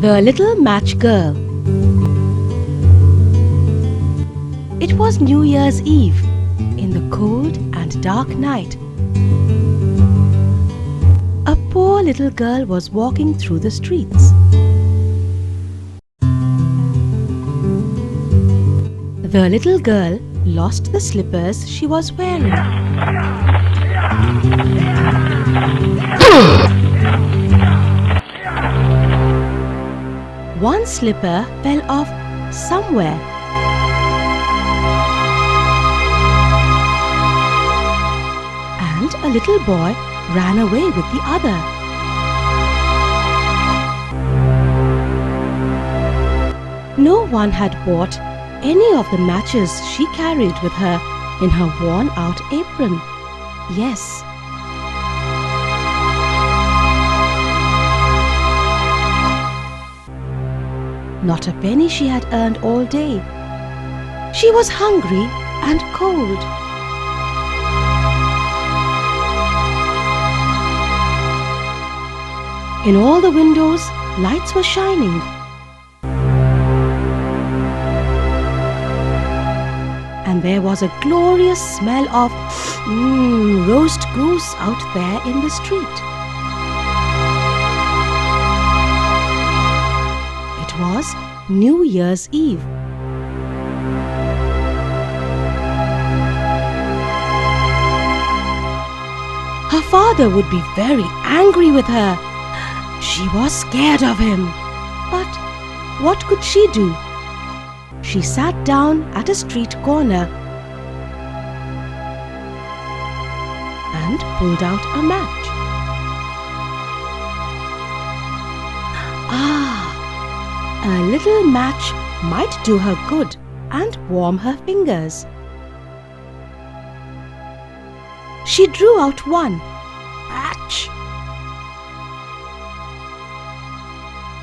The Little Match Girl. It was New Year's Eve, in the cold and dark night. A poor little girl was walking through the streets. The little girl lost the slippers she was wearing. One slipper fell off somewhere. And a little boy ran away with the other. No one had bought any of the matches she carried with her in her worn-out apron. Yes. Not a penny she had earned all day. She was hungry and cold. In all the windows, lights were shining. And there was a glorious smell of roast goose out there in the street. It was New Year's Eve. Her father would be very angry with her. She was scared of him. But what could she do? She sat down at a street corner and pulled out a match. A little match might do her good and warm her fingers. She drew out one. Atch!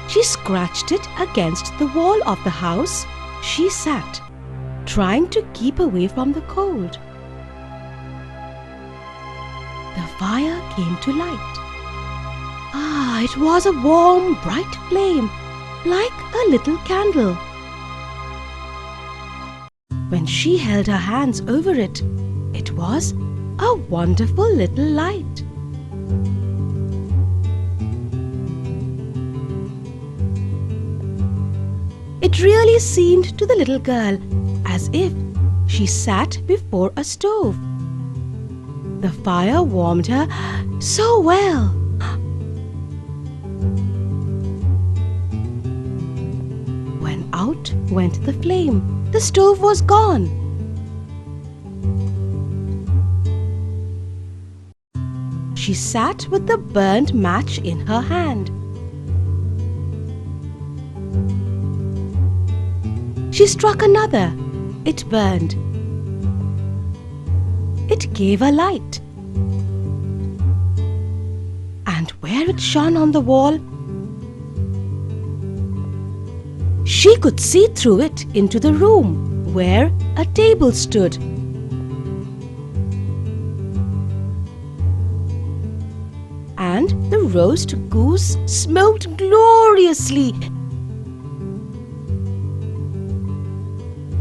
She scratched it against the wall of the house she sat, trying to keep away from the cold. The fire came to light. It was a warm, bright flame, like a little candle. When she held her hands over it, it was a wonderful little light. It really seemed to the little girl as if she sat before a stove. The fire warmed her so well. When out went the flame, the stove was gone. She sat with the burnt match in her hand. She struck another. It burned. It gave a light. And where it shone on the wall, she could see through it into the room where a table stood. And the roast goose smoked gloriously,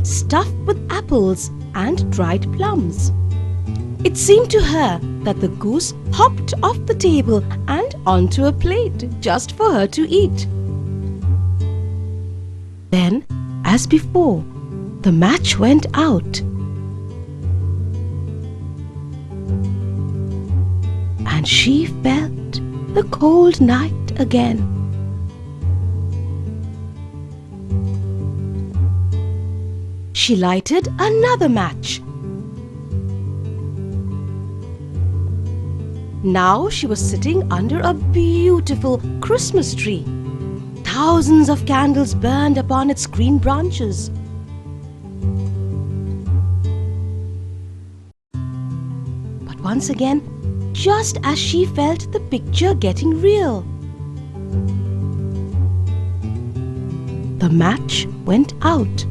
stuffed with apples and dried plums. It seemed to her that the goose hopped off the table and onto a plate just for her to eat. Then, as before, the match went out. And she felt the cold night again. She lighted another match. Now she was sitting under a beautiful Christmas tree. Thousands of candles burned upon its green branches. But once again, just as she felt the picture getting real, the match went out.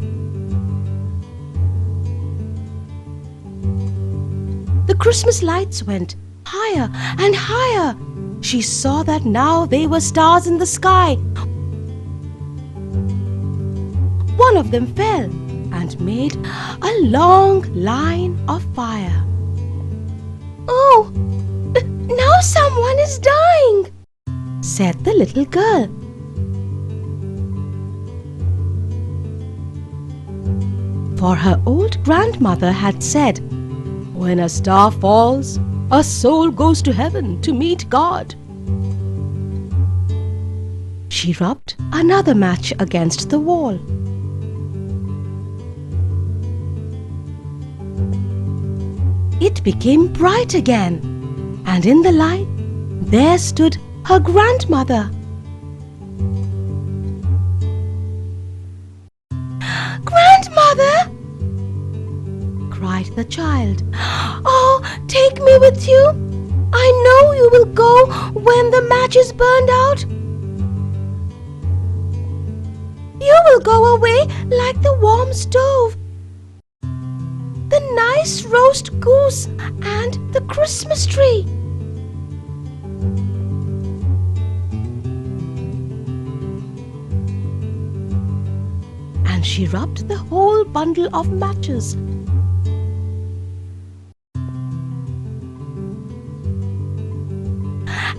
The Christmas lights went higher and higher. She saw that now they were stars in the sky. one of them fell and made a long line of fire. "Oh, now someone is dying," said the little girl. For her old grandmother had said, "When a star falls, a soul goes to heaven to meet God." She rubbed another match against the wall. It became bright again, and in the light there stood her grandmother. "Grandmother!" cried the child. "Oh, take me with you. I know you will go when the match is burned out. You will go away like the warm stove, the nice roast goose, and the Christmas tree." And she rubbed the whole bundle of matches.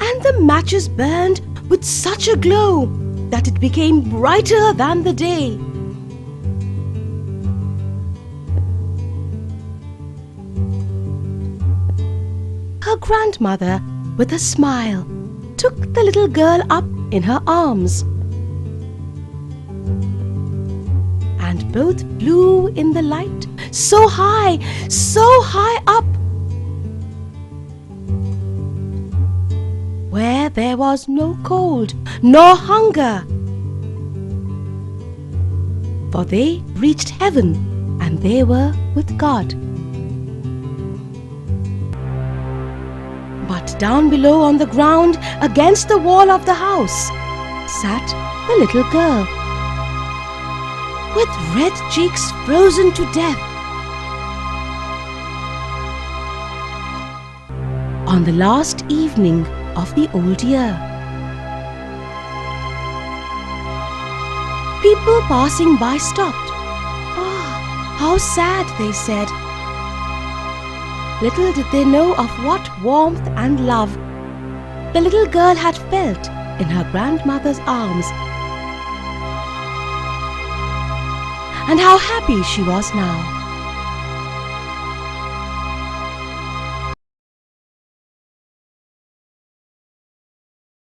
And the matches burned with such a glow that it became brighter than the day. Her grandmother, with a smile, took the little girl up in her arms, and both flew in the light so high up, where there was no cold nor hunger. For they reached heaven, and they were with God. But down below on the ground, against the wall of the house, sat the little girl, with red cheeks frozen to death. On the last evening of the old year, people passing by stopped. "Ah, how sad," they said. Little did they know of what warmth and love the little girl had felt in her grandmother's arms, and how happy she was now.